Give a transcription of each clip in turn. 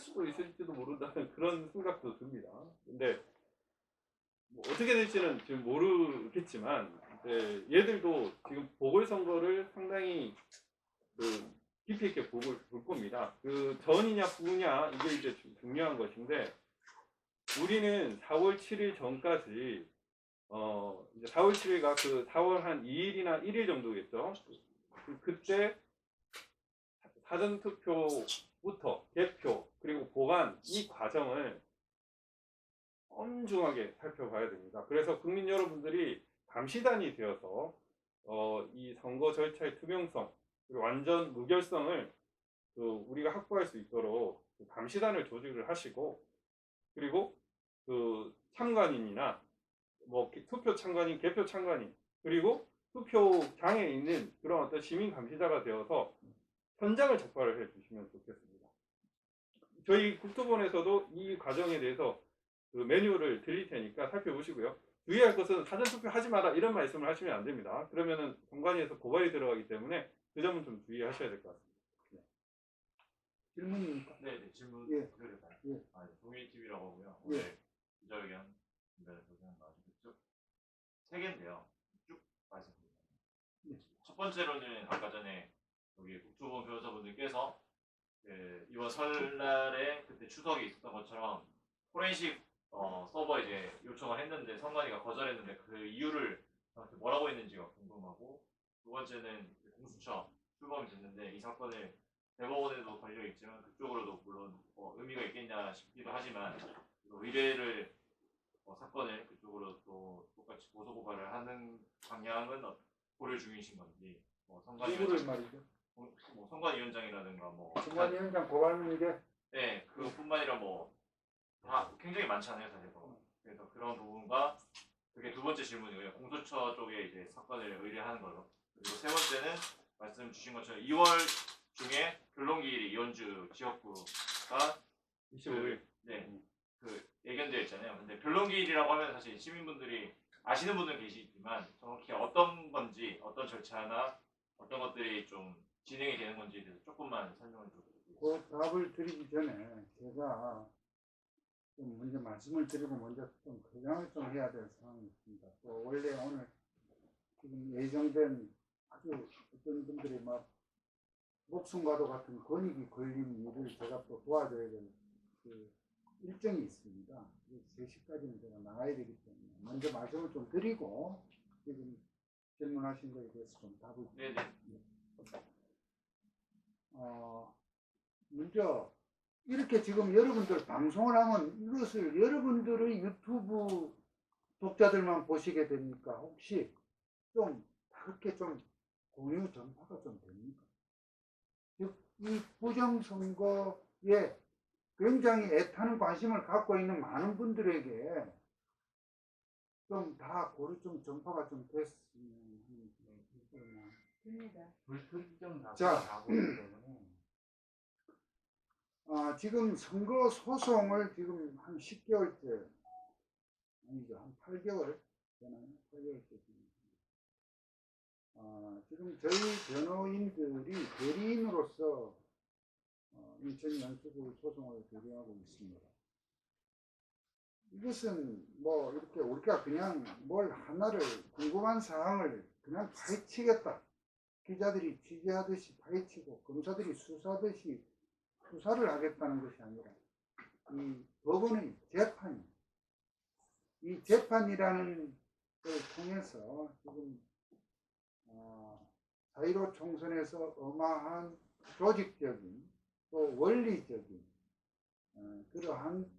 수도 있을지도 모른다는 그런 생각도 듭니다. 근데 뭐 어떻게 될지는 지금 모르겠지만 얘들도 지금 보궐선거를 상당히 깊이 있게 볼 겁니다. 그 전이냐 후냐 이게 이제 중요한 것인데 우리는 4월 7일 전까지 이제 4월 7일가 그 4월 한 2일이나 1일 정도겠죠. 그때 사전투표부터 개표 그리고 보관 이 과정을 엄중하게 살펴봐야 됩니다. 그래서 국민 여러분들이 감시단이 되어서 이 선거 절차의 투명성 그리고 완전 무결성을 우리가 확보할 수 있도록 감시단을 조직을 하시고 그리고 참관인이나 뭐 투표 참관인, 개표 참관인 그리고 투표장에 있는 그런 어떤 시민 감시자가 되어서 현장을 적발을 해주시면 좋겠습니다. 저희 국토본에서도 이 과정에 대해서 매뉴얼을 드릴 테니까 살펴보시고요. 주의할 것은 사전투표 하지 마라 이런 말씀을 하시면 안 됩니다. 그러면은 공관위에서 고발이 들어가기 때문에 그 점은 좀 주의하셔야 될 것 같습니다. 네. 질문입니까? 네, 질문 예. 드려요. 예. 동일TV라고 하고요. 예. 오늘 기자회견 준비해서 나와주고 쭉 3개인데요. 쭉 말씀드립니다. 예. 첫 번째로는 아까 전에 여기 국토본 변호사분들께서 이번 설날에 그때 추석이 있었던 것처럼 포렌식 서버 이제 요청을 했는데 선관위가 거절했는데 그 이유를 저한테 뭐라고 했는지가 궁금하고 두 번째는 공수처 출범이 됐는데 이 사건을 대법원에도 걸려 있지만 그쪽으로도 물론 의미가 있겠냐 싶기도 하지만 의뢰를 사건을 그쪽으로 또 똑같이 고소 고발을 하는 방향은 고려 중이신 건지 누구를 말이죠? 선관위원장이라든가 선관위원장 고발하는 게 네 그뿐만 아니라 다 굉장히 많잖아요 사실 그래서 그런 부분과 그게 두 번째 질문이고요. 공수처 쪽에 이제 사건을 의뢰하는 걸로 그리고 세 번째는 말씀 주신 것처럼 2월 중에 변론기일이 이원주 지역구가 25일 예견되어 있잖아요. 근데 변론기일이라고 하면 사실 시민분들이 아시는 분들은 계시지만 정확히 어떤 건지 어떤 절차나 어떤 것들이 좀 진행이 되는 건지에 대해서 조금만 설명을 좀 그 답을 드리기 전에 제가 좀 먼저 말씀을 드리고 먼저 좀 개장을 좀 해야 될 상황이 있습니다. 또 원래 오늘 지금 예정된 아주 어떤 분들이 막 목숨과도 같은 권익이 걸린 일을 제가 또 도와줘야 될 일정이 있습니다. 3시까지는 제가 나가야 되기 때문에 먼저 말씀을 좀 드리고 지금 질문하신 거에 대해서 좀 답을 드립니다. 먼저 이렇게 지금 여러분들 방송을 하면 이것을 여러분들의 유튜브 독자들만 보시게 됩니까? 혹시 좀 그렇게 좀 공유 전파가 좀 됩니까? 즉, 이 부정선거에 굉장히 애타는 관심을 갖고 있는 많은 분들에게 좀 다 고루 좀 전파가 좀 됐으면 됩니다. 불특정 다수가 때문에 지금 선거 소송을 지금 한 10개월째 아니죠 한 8개월 되나요? 8개월째 지금 저희 변호인들이 대리인으로서 인천 연수구 소송을 대리하고 있습니다. 이것은 뭐 이렇게 우리가 그냥 뭘 하나를 궁금한 사항을 그냥 파헤치겠다. 기자들이 취재하듯이 파헤치고 검사들이 수사하듯이 수사를 하겠다는 것이 아니라 이 법원의 재판이 이 재판이라는 걸 통해서 지금 사.15 총선에서 어마한 조직적인 또 원리적인 그러한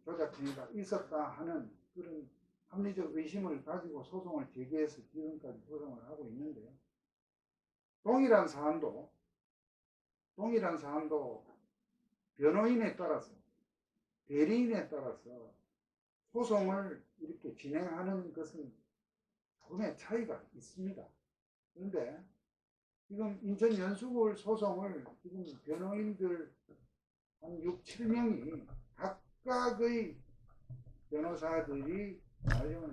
조작 행위가 있었다 하는 그런 합리적 의심을 가지고 소송을 제기해서 지금까지 소송을 하고 있는데요. 동일한 사안도 변호인에 따라서 대리인에 따라서 소송을 이렇게 진행하는 것은 조금의 차이가 있습니다. 그런데 지금 인천 연수구 소송을 지금 변호인들 한 6, 7명이 각각의 변호사들이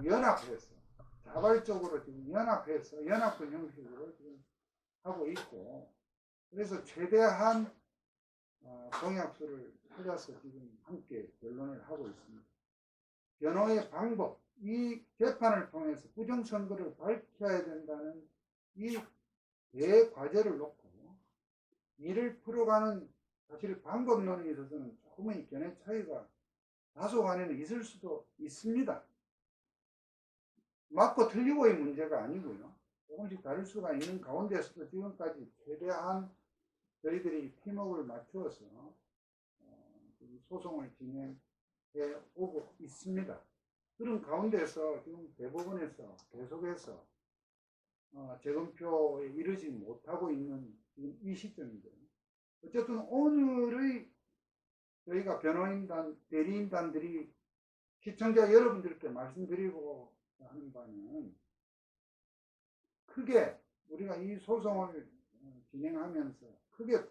연합해서 자발적으로 지금 연합해서 연합군 형식으로 지금 하고 있고 그래서 최대한 공약수를 찾아서 지금 함께 변론을 하고 있습니다. 변호의 방법, 이 재판을 통해서 부정선거를 밝혀야 된다는 이 대과제를 놓고 이를 풀어가는 사실 방법론에 있어서는 조금의 견해 차이가 다소간에는 있을 수도 있습니다. 맞고 틀리고의 문제가 아니고요. 조금씩 다를 수가 있는 가운데서도 지금까지 최대한 저희들이 팀워크를 맞추어서 소송을 진행해 오고 있습니다. 그런 가운데서 지금 대법원에서 계속해서 재검표에 이르지 못하고 있는 지금 이 시점인데, 어쨌든 오늘의 저희가 변호인단, 대리인단들이 시청자 여러분들께 말씀드리고 하는 바는, 크게 우리가 이 소송을 진행하면서 크게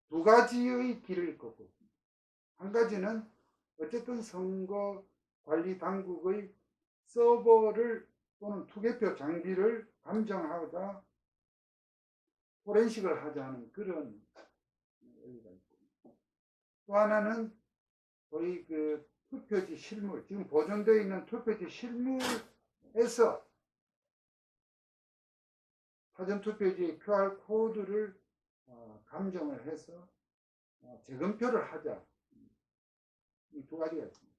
두 가지의 길을 걷고 있습니다. 한 가지는 어쨌든 선거관리당국의 서버를 또는 투개표 장비를 감정하자 포렌식을 하자는 그런 의미가 있고, 또 하나는 저희 그 투표지 실물, 지금 보존되어 있는 투표지 실물에서 사전투표지 QR코드를 감정을 해서 재검표를 하자, 이 두 가지가 있습니다.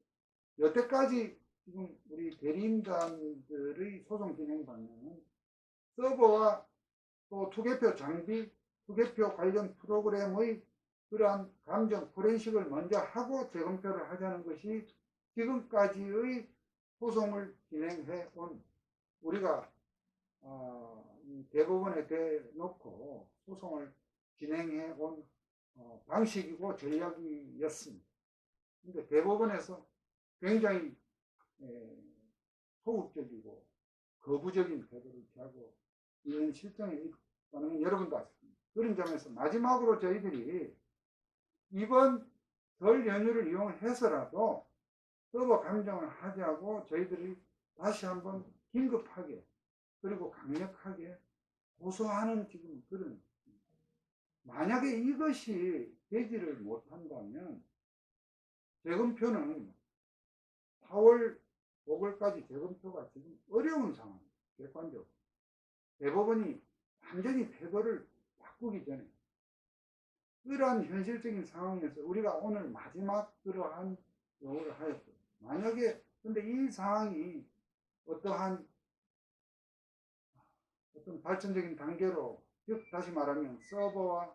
여태까지 지금 우리 대리인단들의 소송 진행 방향은 서버와 또 투개표 장비, 투개표 관련 프로그램의 그러한 감정 포렌식을 먼저 하고 재검표를 하자는 것이 지금까지의 소송을 진행해 온, 우리가 대법원에 대놓고 소송을 진행해 온 방식이고 전략이었습니다. 근데 대법원에서 굉장히 소극적이고 거부적인 태도를 취하고 있는 실정에 있다는 여러분도 아십니다. 그런 점에서 마지막으로 저희들이 이번 설 연휴를 이용해서라도 서버 감정을 하자고 저희들이 다시 한번 긴급하게 그리고 강력하게 고소하는 지금 그런, 만약에 이것이 되지를 못한다면 재검표는 4월 5월까지 재검표가 지금 어려운 상황입니다. 객관적으로 대법원이 완전히 태도를 바꾸기 전에, 이러한 현실적인 상황에서 우리가 오늘 마지막 그러한 요구를 하였고, 만약에 근데 이 상황이 어떤 발전적인 단계로, 즉 다시 말하면 서버와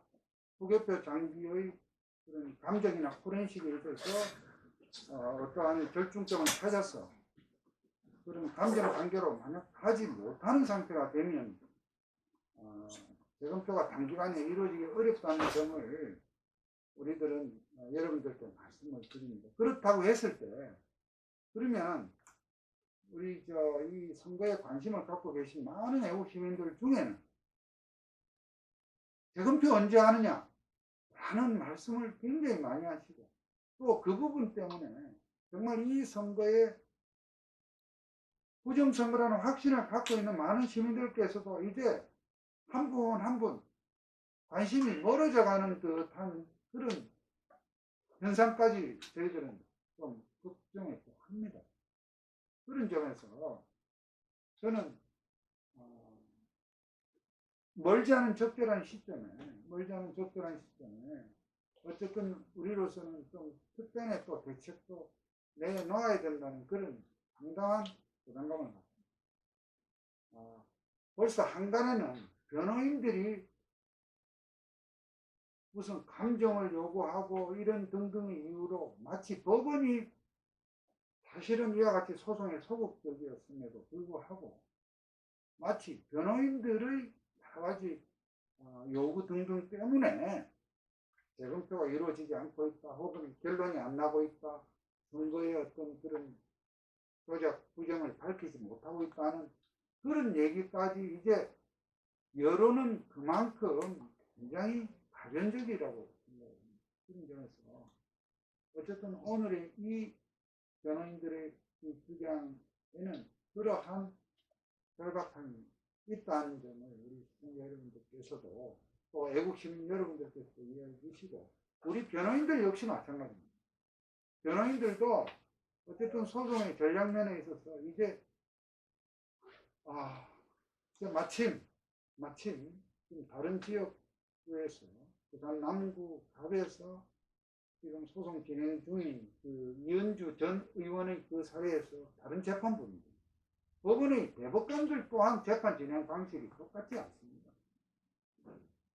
투개표 장비의 그런 감정이나 포렌식에 있어서 어떠한 절충점을 찾아서 그런 감정 단계로 만약 가지 못하는 상태가 되면 재검표가 단기간에 이루어지기 어렵다는 점을 우리들은 여러분들께 말씀을 드립니다. 그렇다고 했을 때, 그러면 우리 이 선거에 관심을 갖고 계신 많은 애국 시민들 중에는 재검표 언제 하느냐 라는 말씀을 굉장히 많이 하시고, 또 그 부분 때문에 정말 이 선거에 부정선거라는 확신을 갖고 있는 많은 시민들께서도 이제 한 분 한 분 관심이 멀어져 가는 듯한 그런 현상까지 저희들은 좀 걱정했고 합니다. 그런 점에서 저는 멀지 않은 적절한 시점에 어쨌든 우리로서는 좀 특단의 또 대책도 내놓아야 된다는 그런 상당한 부담감을 갖습니다. 벌써 한간에는 변호인들이 무슨 감정을 요구하고 이런 등등의 이유로 마치 법원이 사실은 이와 같이 소송에 소극적이었음에도 불구하고 마치 변호인들의 여러 가지 요구 등등 때문에 재검표가 이루어지지 않고 있다, 혹은 결론이 안 나고 있다, 선거의 어떤 그런 조작 부정을 밝히지 못하고 있다는 그런 얘기까지 이제 여론은 그만큼 굉장히 가변적이라고 생각합니다. 그런 점에서 어쨌든 오늘의 이 변호인들의 이 주장에는 그러한 절박함이 있다는 점을 우리 시청자 여러분들께서도 또 애국시민 여러분들께서도 이해해 주시고, 우리 변호인들 역시 마찬가지입니다. 변호인들도 어쨌든 소송의 전략면에 있어서 이제 마침 지금 다른 지역구에서 부산 남구 갑에서 지금 소송 진행 중인 그 이은주 전 의원의 그 사례에서 다른 재판부입니다. 법원의 대법관들 또한 재판 진행 방식이 똑같지 않습니다.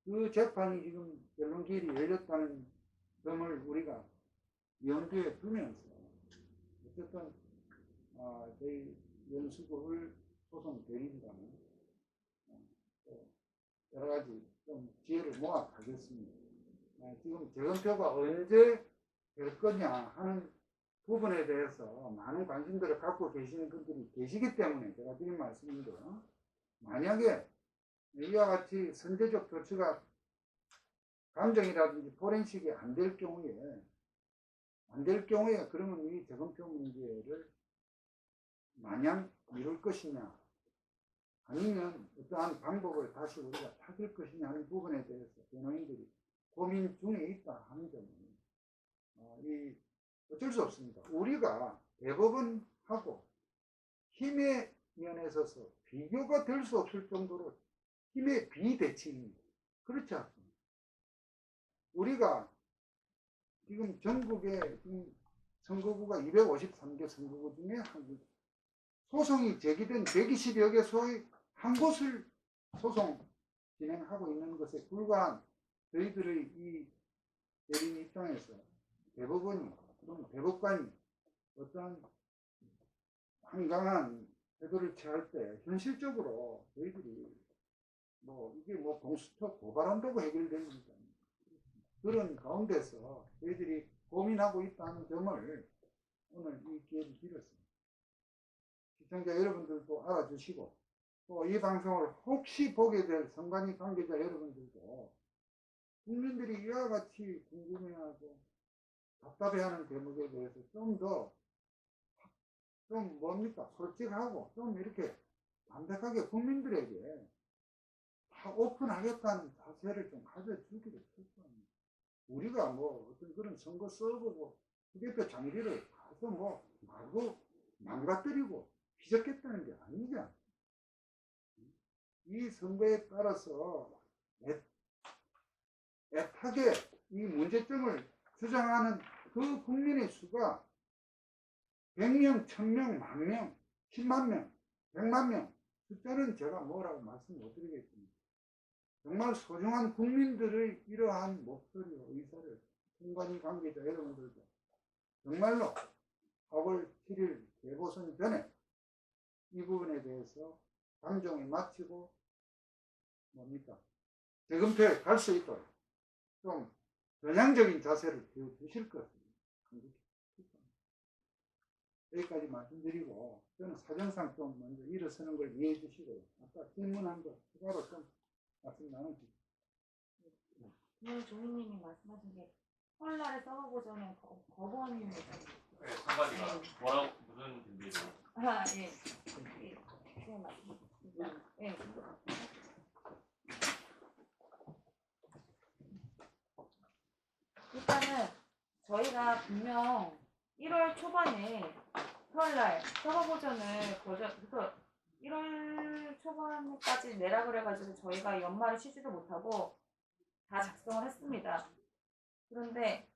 그 재판이 지금 변론기일이 열렸다는 점을 우리가 염두에 두면서 어쨌든 저희 연수구를 소송 대리인단은 여러 가지 좀 지혜를 모아 가겠습니다. 지금 재검표가 언제 될 거냐 하는 부분에 대해서 많은 관심들을 갖고 계시는 분들이 계시기 때문에 제가 드린 말씀인데요. 만약에 이와 같이 선제적 조치가 감정이라든지 포렌식이 안 될 경우에 그러면 이 재검표 문제를 마냥 미룰 것이냐 아니면 어떠한 방법을 다시 우리가 찾을 것이냐 하는 부분에 대해서 변호인들이 고민 중에 있다 하는 점은 어쩔 수 없습니다. 우리가 대법원하고 힘의 면에 있어서 비교가 될 수 없을 정도로 힘의 비대칭입니다. 그렇지 않습니다. 우리가 지금 전국에 지금 선거구가 253개 선거구 중에 소송이 제기된 120여 개소의 한 곳을 소송 진행하고 있는 것에 불과한 저희들의 이 대리인 입장에서 대법원이 또는 대법관이 어떠한 한강한 태도를 취할 때 현실적으로 저희들이 이게 공수처 고발한다고 해결됩니다. 그런 가운데서 저희들이 고민하고 있다는 점을 오늘 이 기회를 드렸습니다. 시청자 여러분들도 알아주시고 또 이 방송을 혹시 보게 될 선관위 관계자 여러분들도 국민들이 이와 같이 궁금해하고 답답해하는 대목에 대해서 솔직하고 좀 이렇게 담백하게 국민들에게 다 오픈하겠다는 자세를 좀 가져주기를 축소합니다. 우리가 어떤 그런 선거 써보고 후대표 장기를 가서 마구 망가뜨리고 휘젓겠다는 게 아니지. 이 선거에 따라서 애타게 이 문제점을 주장하는 그 국민의 수가 100명, 1000명, 만명, 10만 명, 100만 명 숫자는 제가 뭐라고 말씀 못 드리겠습니다. 정말 소중한 국민들의 이러한 목소리와 의사를 선관위 관계자 여러분들도 정말로 4월 7일 대보선 전에 이 부분에 대해서 감정을 마치고 재검표에 갈 수 있도록 좀 전향적인 자세를 보여주실 것 같습니다. 여기까지 말씀드리고 저는 사정상 좀 먼저 일어서는 걸 이해해 주시고 아까 질문한 거 추가로 좀 말씀 나누시죠. 오늘 조미님이 말씀하신 게 설날에 써보자면 거부하는 게 선관위가 무슨 준비를? 예. 예, 맞습니다. 예. 일단은 저희가 분명 1월 초반에 설날 서버 버전을 그래서 1월 초반까지 내라 그래가지고 저희가 연말에 쉬지도 못하고 다 작성을 했습니다. 그런데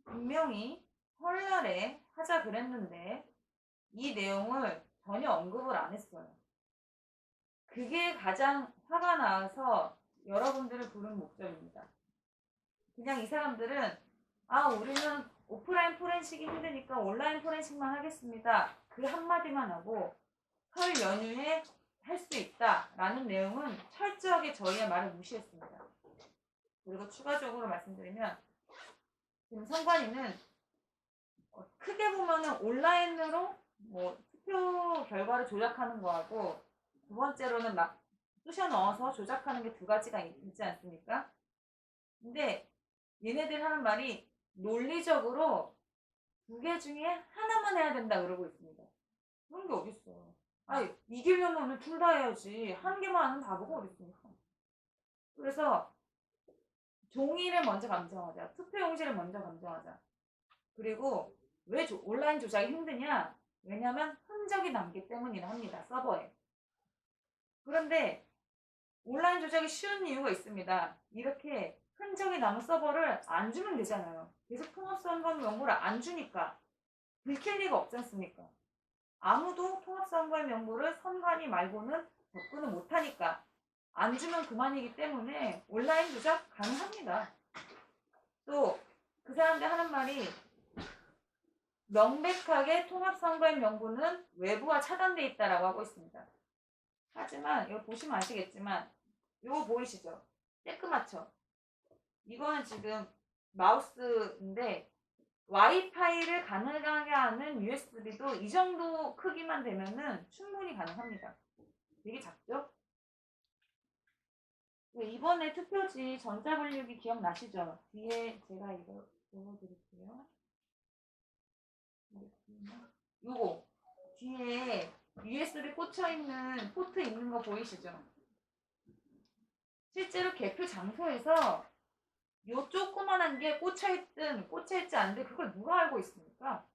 분명히 설날에 하자 그랬는데 이 내용을 전혀 언급을 안 했어요. 그게 가장 화가 나서 여러분들을 부른 목적입니다. 그냥 이 사람들은 우리는 오프라인 포렌식이 힘드니까 온라인 포렌식만 하겠습니다. 그 한마디만 하고 설 연휴에 할 수 있다라는 내용은 철저하게 저희의 말을 무시했습니다. 그리고 추가적으로 말씀드리면 지금 선관위는 크게 보면은 온라인으로 투표 결과를 조작하는 거하고 두 번째로는 막 쑤셔 넣어서 조작하는 게 두 가지가 있지 않습니까? 근데 얘네들 하는 말이 논리적으로 두 개 중에 하나만 해야 된다 그러고 있습니다. 그런 게 어딨어. 이기려면 둘 다 해야지. 한 개만 하는 바보가 어딨습니까? 그래서 종이를 먼저 감정하자. 투표용지를 먼저 감정하자. 그리고 왜 온라인 조작이 힘드냐? 왜냐면 흔적이 남기 때문이라 합니다. 서버에. 그런데 온라인 조작이 쉬운 이유가 있습니다. 이렇게 흔적이 남은 서버를 안 주면 되잖아요. 계속 통합선거 명부를 안 주니까 들킬 리가 없지 않습니까? 아무도 통합선거의 명부를 선관위 말고는 접근을 못하니까 안 주면 그만이기 때문에 온라인 조작 가능합니다. 또 그 사람들 하는 말이 명백하게 통합선거의 명부는 외부와 차단돼 있다라고 하고 있습니다. 하지만 이거 보시면 아시겠지만 이거 보이시죠? 쬐끄맣죠? 이거는 지금 마우스인데 와이파이를 가능하게 하는 USB도 이 정도 크기만 되면은 충분히 가능합니다. 되게 작죠? 이번에 투표지 전자분류기 기억나시죠? 뒤에 제가 이거 보여드릴게요. 요거 뒤에 USB 꽂혀있는 포트 있는 거 보이시죠? 실제로 개표 장소에서 요 조그만한 게 꽂혀있든 꽂혀있지 않은데 그걸 누가 알고 있습니까?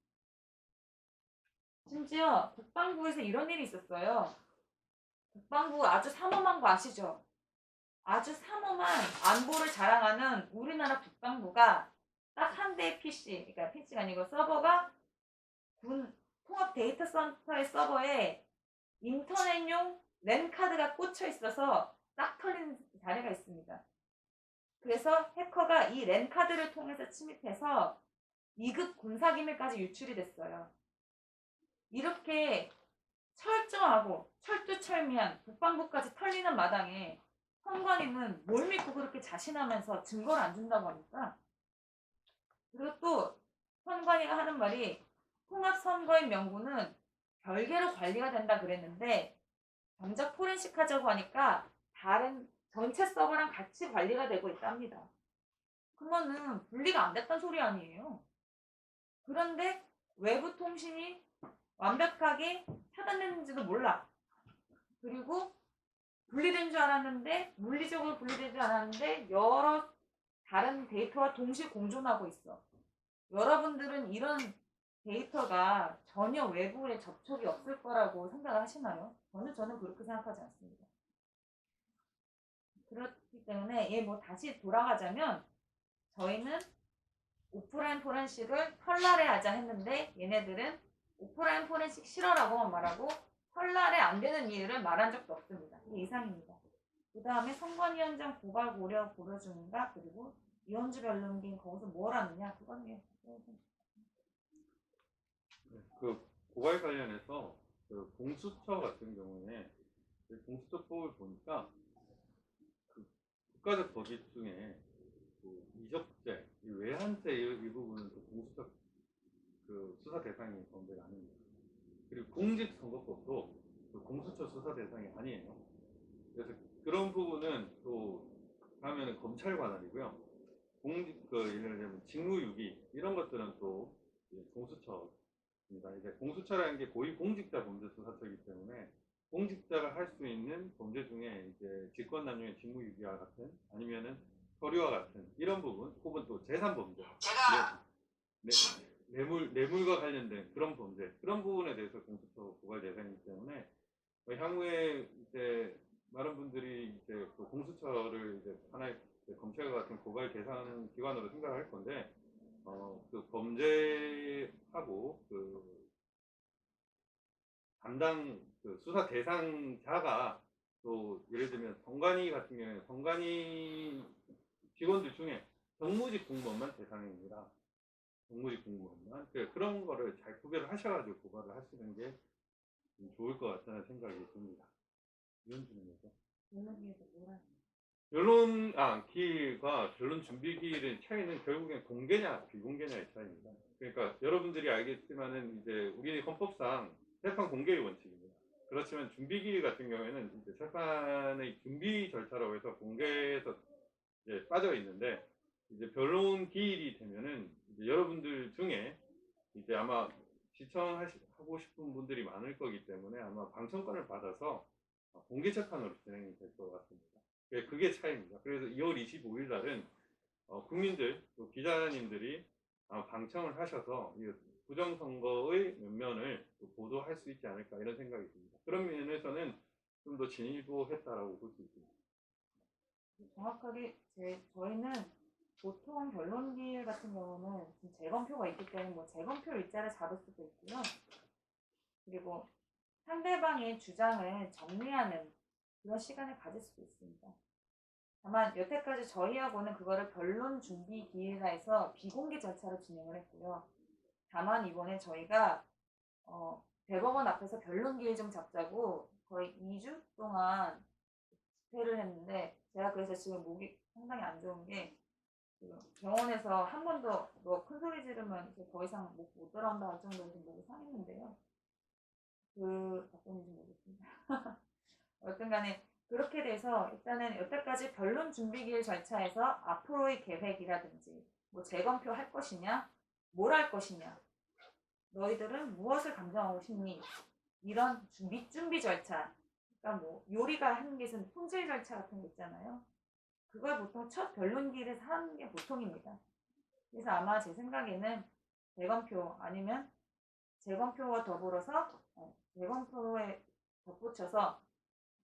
심지어 국방부에서 이런 일이 있었어요. 국방부 아주 삼엄한 거 아시죠? 아주 삼엄한 안보를 자랑하는 우리나라 국방부가 딱 한 대의 PC, 그러니까 PC가 아니고 서버가 군 통합 데이터 센터의 서버에 인터넷용 랜 카드가 꽂혀 있어서 딱 털린 사례가 있습니다. 그래서 해커가 이 랜 카드를 통해서 침입해서 2급 군사기밀까지 유출이 됐어요. 이렇게 철저하고 철두철미한 국방부까지 털리는 마당에 선관위는 뭘 믿고 그렇게 자신하면서 증거를 안 준다고 합니까? 그리고 또 선관위가 하는 말이 통합선거의 명부는 별개로 관리가 된다 그랬는데 정작 포렌식 하자고 하니까 다른 전체 서버랑 같이 관리가 되고 있답니다. 그러면은 분리가 안 됐단 소리 아니에요. 그런데 외부 통신이 완벽하게 차단됐는지도 몰라. 그리고 분리된 줄 알았는데 물리적으로 분리된 줄 알았는데 여러 다른 데이터와 동시에 공존하고 있어. 여러분들은 이런 데이터가 전혀 외부에 접촉이 없을 거라고 생각을 하시나요? 저는 그렇게 생각하지 않습니다. 그렇기 때문에 뭐 다시 돌아가자면 저희는 오프라인 포렌식을 설날에 하자 했는데 얘네들은 오프라인 포렌식 싫어라고만 말하고 설날에 안 되는 이유를 말한 적도 없습니다. 이게 이상입니다. 그 다음에 선관위원장 고발 고려 중인가 그리고 이현주 변론긴 거기서 뭘 하느냐 그거는 그 고발 관련해서 그 공수처 같은 경우에 공수처법을 보니까 그 국가적 법익 중에 그 이적죄, 외환죄 이 부분은 또 공수처 그 수사 대상이 범죄가 아닙니다. 그리고 공직선거법도 그 공수처 수사 대상이 아니에요. 그래서 그런 부분은 또 하면은 검찰 관할이고요. 공직 예를 들면 직무유기 이런 것들은 또 공수처입니다. 이제 공수처라는 게 고위공직자 범죄수사처이기 때문에 공직자가 할 수 있는 범죄 중에 이제 직권남용의 직무유기와 같은 아니면은 서류와 같은 이런 부분 혹은 또 재산범죄 뇌물과 관련된 그런 범죄 그런 부분에 대해서 공수처 고발 대상이기 때문에 향후에 이제 많은 분들이 이제 그 공수처를 이제 하나의 검찰과 같은 고발 대상 기관으로 생각할 건데 그 범죄하고 그 담당 그 수사 대상자가 또 예를 들면 선관위 같은 경우에 선관위 직원들 중에 정무직 공무원만 대상입니다. 정무직 공무원만 그런 거를 잘 구별을 하셔가지고 고발을 하시는 게 좋을 것 같다는 생각이 듭니다. 이현주는 뭐죠? 기일과 변론 준비기일의 차이는 결국엔 공개냐 비공개냐의 차이입니다. 그러니까 여러분들이 알겠지만은 이제 우리 헌법상 재판 공개의 원칙입니다. 그렇지만 준비기일 같은 경우에는 이제 재판의 준비 절차라고 해서 공개에서 이제 빠져 있는데 이제 변론 기일이 되면은 이제 여러분들 중에 이제 아마 시청하고 싶은 분들이 많을 거기 때문에 아마 방청권을 받아서 공개 재판으로 진행이 될 것 같습니다. 그게 차이입니다. 그래서 2월 25일 날은 국민들 또 기자님들이 방청을 하셔서 이 부정선거의 면면을 또 보도할 수 있지 않을까 이런 생각이 듭니다. 그런 면에서는 좀 더 진일보했다라고 볼 수 있습니다. 정확하게 저희는 보통 변론기일 같은 경우는 지금 재검표가 있기 때문에 뭐 재검표 일자를 잡을 수도 있고요. 그리고 상대방의 주장을 정리하는 그런 시간을 가질 수도 있습니다. 다만 여태까지 저희하고는 그거를 변론 준비 기일화해서 비공개 절차로 진행을 했고요. 다만 이번에 저희가 대법원 앞에서 변론 기일 좀 잡자고 거의 2주 동안 집회를 했는데 제가 그래서 지금 목이 상당히 안 좋은 게 지금 병원에서 한 번도 너 큰 소리 지르면 이제 더 이상 못 돌아온다 할 정도로 목이 상했는데요. 바꾸는지 모르겠습니다. 어쨌든 간에 그렇게 돼서 일단은 여태까지 변론 준비기일 절차에서 앞으로의 계획이라든지 뭐 재검표 할 것이냐, 뭘 할 것이냐, 너희들은 무엇을 감정하고 싶니? 이런 밑준비 절차. 그러니까 뭐 요리가 하는 게 있으면 품질 절차 같은 거 있잖아요. 그걸 보통 첫 변론기일에서 하는 게 보통입니다. 그래서 아마 제 생각에는 재검표 아니면 재검표와 더불어서 재검표에 덧붙여서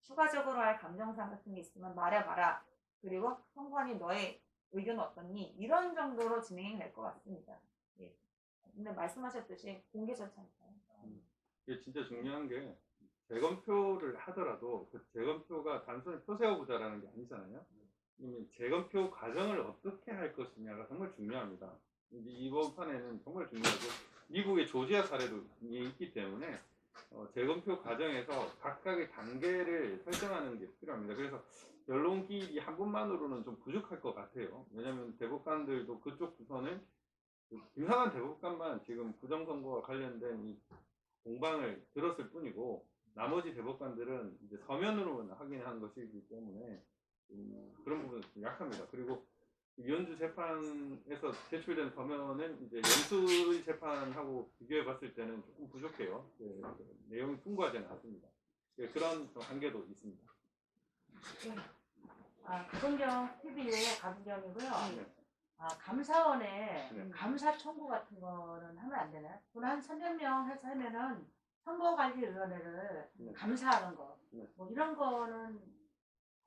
추가적으로 할 감정사항 같은 게 있으면 말해봐라. 그리고 선관위 너의 의견은 어떻니? 이런 정도로 진행이 될 것 같습니다. 예. 근데 말씀하셨듯이 공개 절차니까요. 이게 진짜 중요한 게 재검표를 하더라도 그 재검표가 단순히 표 세워보자라는 게 아니잖아요. 이미 재검표 과정을 어떻게 할 것이냐가 정말 중요합니다. 이번 판에는 정말 중요하고 미국의 조지아 사례도 있기 때문에 재검표 과정에서 각각의 단계를 설정하는 게 필요합니다. 그래서 변론기일이 한 번만으로는 좀 부족할 것 같아요. 왜냐하면 대법관들도 그쪽 부서는 김상한 대법관만 지금 부정선거와 관련된 이 공방을 들었을 뿐이고 나머지 대법관들은 이제 서면으로만 확인한 것이기 때문에 그런 부분은 좀 약합니다. 그리고 이현주 재판에서 제출된 서면은 이제 연수의 재판하고 비교해 봤을 때는 조금 부족해요. 내용이 풍부하지는 않습니다. 그런 좀 한계도 있습니다. 가분경 TV의 가분경이고요. 네. 감사원에 네. 감사 청구 같은 거는 하면 안 되나요? 돈 한 300명 해서 하면은 선거관리위원회를 네. 감사하는 거, 네. 뭐 이런 거는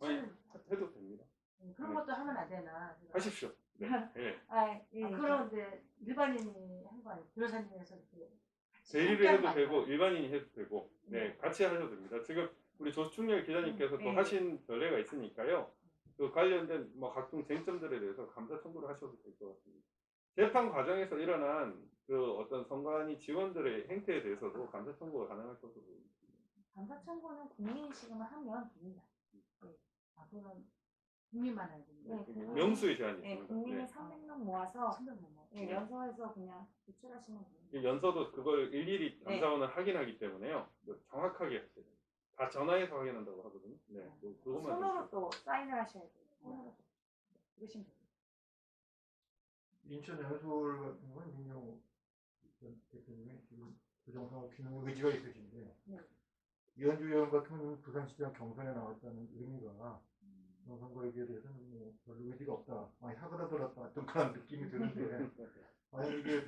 해도 됩니다. 그런 네. 것도 하면 안 되나? 하십시오. 네. 네. 그런데 일반인이 한 거 아니에요? 변호사님에서 이렇게 대리를 해도 함께하는 되고 거 일반인이 해도 되고 네, 같이 하셔도 됩니다. 지금 우리 조충렬 기자님께서 또 하신 전례가 있으니까요. 그 관련된 뭐 각종 쟁점들에 대해서 감사 청구를 하셔도 될 것 같습니다. 재판 과정에서 일어난 그 어떤 선관위 직원들의 행태에 대해서도 감사 청구가 가능할 것으로 보입니다. 감사 청구는 국민의식을 하면 됩니다. 그건 국민만 해야 됩니다. 네, 명수의 제한이 네, 있습니다. 국민의 네. 300명 모아서 300명 뭐. 연서해서 그냥 제출하시면 됩니다. 이 연서도 그걸 일일이 감사원은 확인하기 때문에요. 정확하게 하셔야 돼요. 다 전화해서 확인한다고 하거든요. 네, 그것만 손으로 또 사인을 하셔야 돼요. 손으로 그러시면 됩니다. 인천 연수울 같은 경우는 민경호 전 대표님이 지금 부정선거 피는 의지가 있으신데 네. 이현주 의원 같은 경우는 부산시장 경선에 나왔다는 의미가 부정선거에 대해서는 뭐 별로 의지가 없다, 많이 사고다 들었다 어떤 그런 느낌이 드는데 만약 이게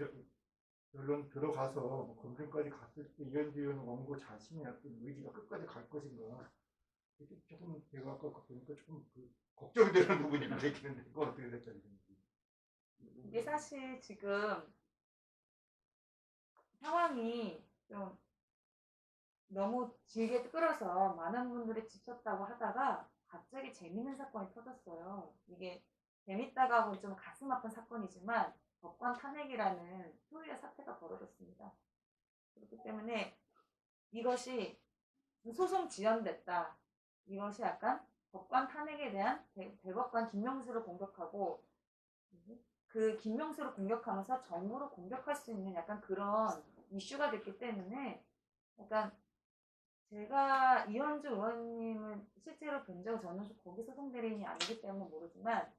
결론 들어가서 뭐 검증까지 갔을 때 이현주 의원 원고 자신의 어떤 의지가 끝까지 갈 것인가 이게 조금 제가 아까 보니까 조금 걱정이 되는 부분이 많이 있는데 그건 어떻게 생각하십니까? 이게 사실 지금 상황이 좀 너무 길게 끌어서 많은 분들이 지쳤다고 하다가 갑자기 재밌는 사건이 터졌어요. 이게 재밌다고 하고 좀 가슴 아픈 사건이지만 법관 탄핵이라는 소위의 사태가 벌어졌습니다. 그렇기 때문에 이것이 소송 지연됐다. 이것이 약간 법관 탄핵에 대한 대법관 김명수를 공격하고 그 김명수를 공격하면서 정부를 공격할 수 있는 약간 그런 이슈가 됐기 때문에 약간 제가 이현주 의원님을 실제로 본 적은 저는 거기 소송 대리인이 아니기 때문에 모르지만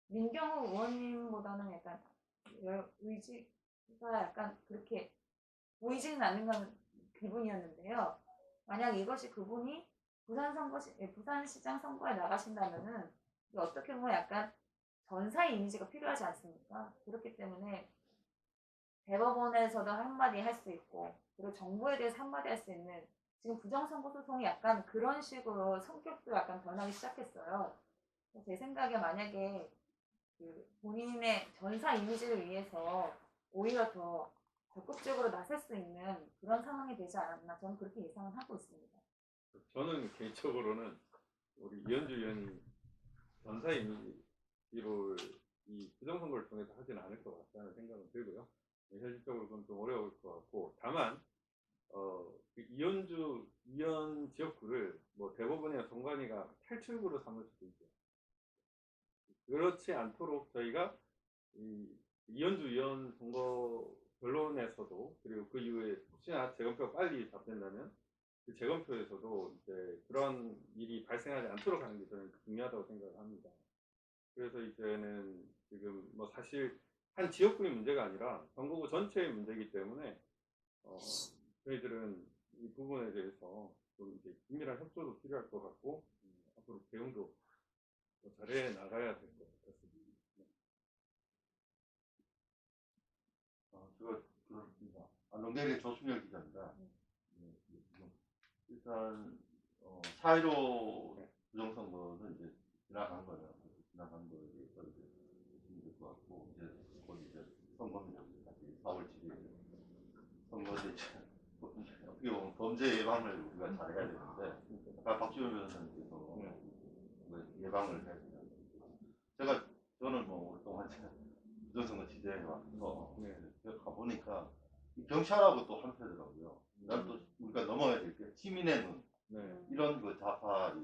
민경호 의원님보다는 약간 의지가 약간 그렇게 보이지는 않는 기분이었는데요. 만약 이것이 그분이 부산시장 선거에 나가신다면은 어떻게 보면 약간 전사의 이미지가 필요하지 않습니까? 그렇기 때문에 대법원에서도 한마디 할 수 있고 그리고 정부에 대해서 한마디 할 수 있는 지금 부정선거 소송이 약간 그런 식으로 성격도 약간 변하기 시작했어요. 제 생각에 만약에 그 본인의 전사 이미지를 위해서 오히려 더 적극적으로 나설 수 있는 그런 상황이 되지 않았나 저는 그렇게 예상을 하고 있습니다. 저는 개인적으로는 우리 이현주 의원이 전사 이미지로 이 부정선거를 통해서 하지는 않을 것 같다는 생각은 들고요. 현실적으로 그건 좀 어려울 것 같고, 다만 그 이현주 의원 지역구를 뭐 대법원이나 선관위가 탈출구로 삼을 수도 있죠. 그렇지 않도록 저희가 이 이현주 의원 선거 변론에서도 그리고 그 이후에 혹시나 재검표가 빨리 답된다면 그 재검표에서도 이제 그런 일이 발생하지 않도록 하는 게 저는 중요하다고 생각을 합니다. 그래서 이제는 지금 뭐 사실 한 지역구의 문제가 아니라 선거구 전체의 문제이기 때문에 저희들은 이 부분에 대해서 좀 이제 긴밀한 협조도 필요할 것 같고 앞으로 대응도 더 잘해 나가야 될 것 같습니다. 제가 그렇습니다. 안동대리 조순열 기자입니다. 일단 4.15 부정선거는 이제 지나간 거예요. 지나간 거에 대해서 이제 보시면 될 것 같고 이제 곧 이제 선거입니다. 다시 4월 7일 선거는 이제 어떻게 보면 범죄 예방을 우리가 잘해야 되는데 아까 박지원 변호사님께서 예방을 해야 된다. 저는 뭐 오랫동안 부정선거 지대에 와서 가보니까 경찰하고 또 한패더라고요. 난 또 우리가 넘어야 될 게 시민의 눈 이런 그 좌파의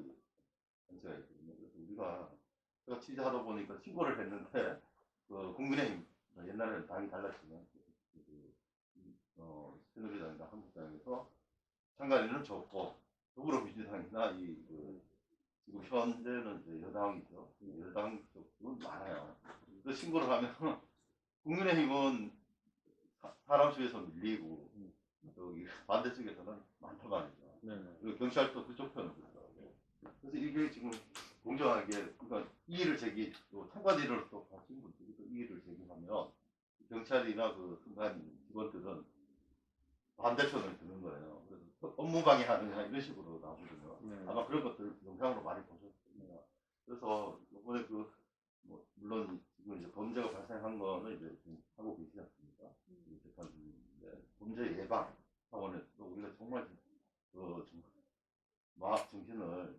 문제가 있거든요. 그래서 제가 취재하다 보니까 신고를 했는데 그 국민의힘 옛날에는 당이 달랐지만 새누리당이나 한국당에서 참가인은 적고 더불어민주당이나 지금 현재는 이제 여당이죠. 여당 쪽도 많아요. 그 신고를 하면 국민의힘은 사람 수에서 밀리고 저기 반대쪽에서는 많단 말이죠. 그리고 경찰도 그쪽 편을 들더라고요. 그래서 이게 지금 공정하게 그러니까 이의를 또 참가인으로 또 가신 분들이 또 이의를 제기하면 경찰이나 그 순간 직원들은 반대편을 드는 거예요. 그래서 업무 방해하느냐 이런 식으로 나오거든요. 아마 그런 것들을 영상으로 많이 보셨습니다. 그래서 이번에 물론 지금 이제 범죄가 발생한 거는 이제 지금 하고 계시지 않습니까? 재판 중인데 범죄 예방 차원에서 우리가 정말 마학 정신을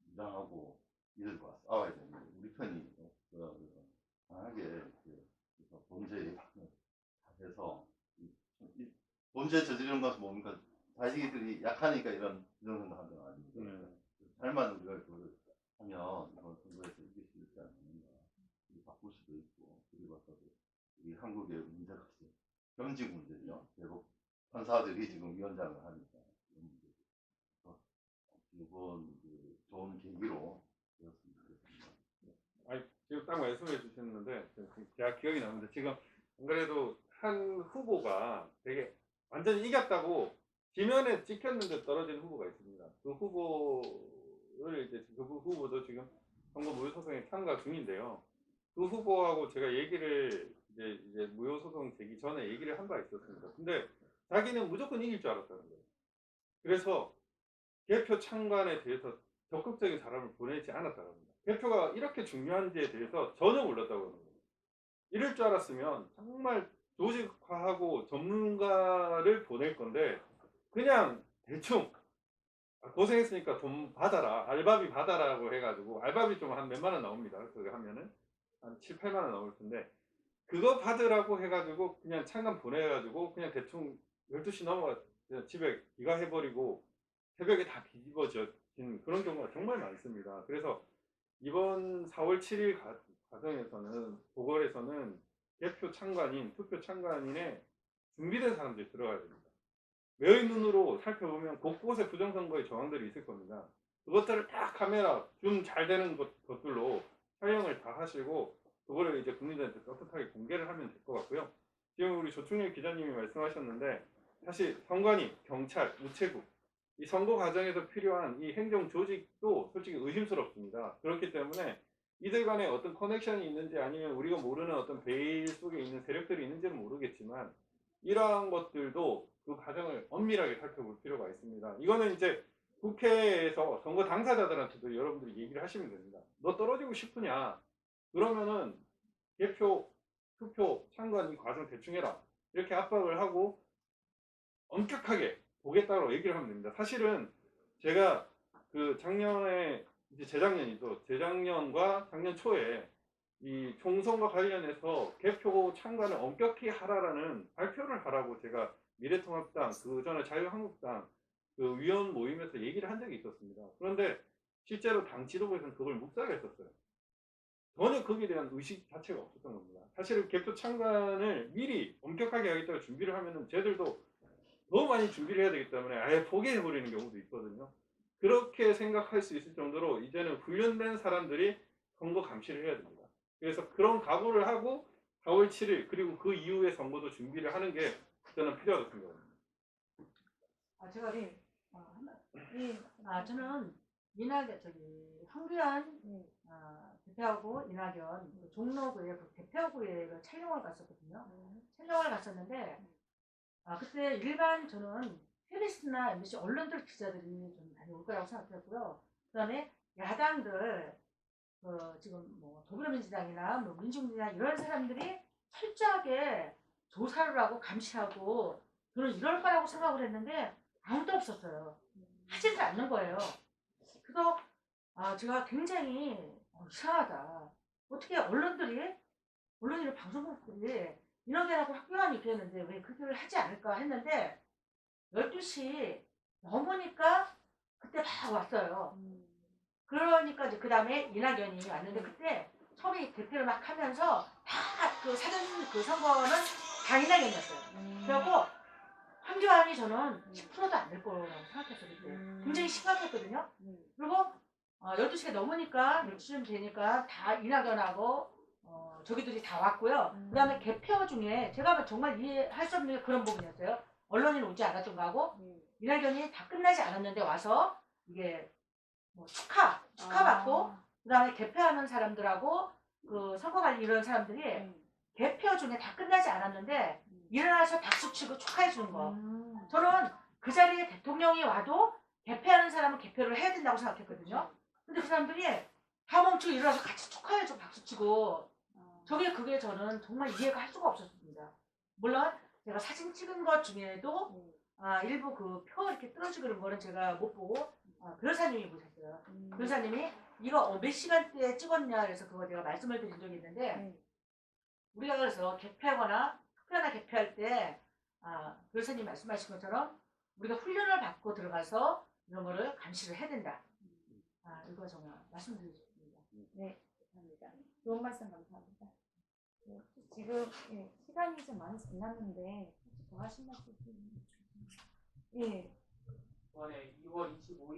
유장하고 이들과 싸워야 되는데 우리 편이 강하게 범죄 예방을 해서 범죄 저지르는 것은 뭡니까? 자식들이 약하니까 이런 부정선거 하는 건 아닙니다. 잘만 우리가 그걸 하면 이번 선거에서 이길 수 있지 않는가. 바꿀 수도 있고 그리고 우리 한국의 문제가 겸직 문제죠. 대법 판사들이 지금 위원장을 하니까 이런 문제. 이번 좋은 계기로 되었습니다. 지금 딱 말씀해 주셨는데 제가 기억이 나는데 지금 안 그래도 한 후보가 되게 완전히 이겼다고 지면에 찍혔는데 떨어진 후보가 있습니다. 그 후보를 이제 그 후보도 지금 선거 무효소송에 참가 중인데요. 그 후보하고 제가 얘기를 이제 무효소송 제기 전에 얘기를 한 바 있었습니다. 근데 자기는 무조건 이길 줄 알았다는 거예요. 그래서 개표 창관에 대해서 적극적인 사람을 보내지 않았다고 합니다. 개표가 이렇게 중요한지에 대해서 전혀 몰랐다고 하는 거예요. 이럴 줄 알았으면 정말 조직화하고 전문가를 보낼 건데 그냥 대충 고생했으니까 돈 받아라, 알바비 받아라고 해가지고 알바비 좀 한 몇만 원 나옵니다. 그거 하면은 한 7, 8만 원 나올 텐데 그거 받으라고 해가지고 그냥 창간 보내가지고 그냥 대충 12시 넘어가 그냥 집에 귀가해버리고 새벽에 다 뒤집어진 그런 경우가 정말 많습니다. 그래서 이번 4월 7일 과정에서는 보궐에서는 개표 창관인, 투표 창관인에 준비된 사람들이 들어가야 됩니다. 외의 눈으로 살펴보면 곳곳에 부정선거의 정황들이 있을 겁니다. 그것들을 다 카메라 줌 잘 되는 것들로 촬영을 다 하시고 그거를 이제 국민들한테 떳떳하게 공개를 하면 될 것 같고요. 지금 우리 조충렬 기자님이 말씀하셨는데 사실 선관위, 경찰, 우체국 이 선거 과정에서 필요한 이 행정 조직도 솔직히 의심스럽습니다. 그렇기 때문에 이들 간에 어떤 커넥션이 있는지 아니면 우리가 모르는 어떤 베일 속에 있는 세력들이 있는지는 모르겠지만 이러한 것들도 그 과정을 엄밀하게 살펴볼 필요가 있습니다. 이거는 이제 국회에서 선거 당사자들한테도 여러분들이 얘기를 하시면 됩니다. 너 떨어지고 싶으냐? 그러면은 개표, 투표, 찬건 이 과정 대충 해라. 이렇게 압박을 하고 엄격하게 보겠다고 얘기를 하면 됩니다. 사실은 제가 그 작년에 이제 재작년이죠. 재작년과 작년 초에 이 총선과 관련해서 개표 참관을 엄격히 하라라는 발표를 하라고 제가 미래통합당 그 전에 자유한국당 그 위원 모임에서 얘기를 한 적이 있었습니다. 그런데 실제로 당 지도부에서는 그걸 묵살했었어요. 전혀 거기에 대한 의식 자체가 없었던 겁니다. 사실은 개표 참관을 미리 엄격하게 하겠다고 준비를 하면은 쟤들도 더 많이 준비를 해야 되기 때문에 아예 포기해버리는 경우도 있거든요. 그렇게 생각할 수 있을 정도로 이제는 훈련된 사람들이 선거 감시를 해야 됩니다. 그래서 그런 각오를 하고 4월 7일 그리고 그 이후의 선거도 준비를 하는 게 저는 필요하다고 생각합니다. 제가 저는 이낙연 황교안 대표하고 이낙연 그 종로구의 그 대표구에 그 촬영을 갔었거든요. 촬영을 갔었는데 그때 일반 저는 KBS나 MBC 언론들 기자들이 좀 많이 올 거라고 생각했고요. 그다음에 야당들 지금 뭐 더불어민주당이나 뭐 민주당이나 이런 사람들이 철저하게 조사를 하고 감시하고 저는 이럴 거라고 생각을 했는데 아무도 없었어요. 하지를 않는 거예요. 그래서 제가 굉장히 이상하다. 어떻게 언론이나 방송국들이 이런 데라고 학교안이 이렇게 했는데 왜 그걸 하지 않을까 했는데 12시 넘으니까 그때 막 왔어요. 그러니까 이제 그 다음에 이낙연이 왔는데 그때 처음에 대표를 막 하면서 다 그 사전 그 선거는 다 이낙연이었어요. 그래갖고 황교안이 저는 10%도 안 될 거라고 생각했어요. 그때. 굉장히 심각했거든요. 그리고 12시가 넘으니까 12시쯤 되니까 다 이낙연하고 저기들이 다 왔고요. 그 다음에 개표 중에 제가 정말 이해할 수 없는 그런 부분이었어요. 언론인 오지 않았던 거하고 이낙연이 다 끝나지 않았는데 와서 이게 뭐 축하받고 그 다음에 개표하는 사람들하고 그 선거관리 이런 사람들이 개표 중에 다 끝나지 않았는데 일어나서 박수 치고 축하해 주는 거. 저는 그 자리에 대통령이 와도 개표하는 사람은 개표를 해야 된다고 생각했거든요. 근데 그 사람들이 다 멈추고 일어나서 같이 축하해주고 박수 치고 그게 저는 정말 이해가 할 수가 없었습니다. 물론 제가 사진 찍은 것 중에도 일부 그 표 이렇게 떨어지고 그런 거는 제가 못 보고 변호사님이 보셨어요. 변호사님이 이거 몇 시간대에 찍었냐 그래서 그거 제가 말씀을 드린 적이 있는데 우리가 그래서 개표하거나 투표나 개표할 때 변호사님 말씀하신 것처럼 우리가 훈련을 받고 들어가서 이런 거를 감시를 해야 된다. 이거 정말 말씀드리고 싶습니다. 네, 감사합니다. 좋은 말씀 감사합니다. 지금 시간이 좀 많이 지났는데 혹시 더 하신 말씀 있으세요? 예. 이번에 2월 25일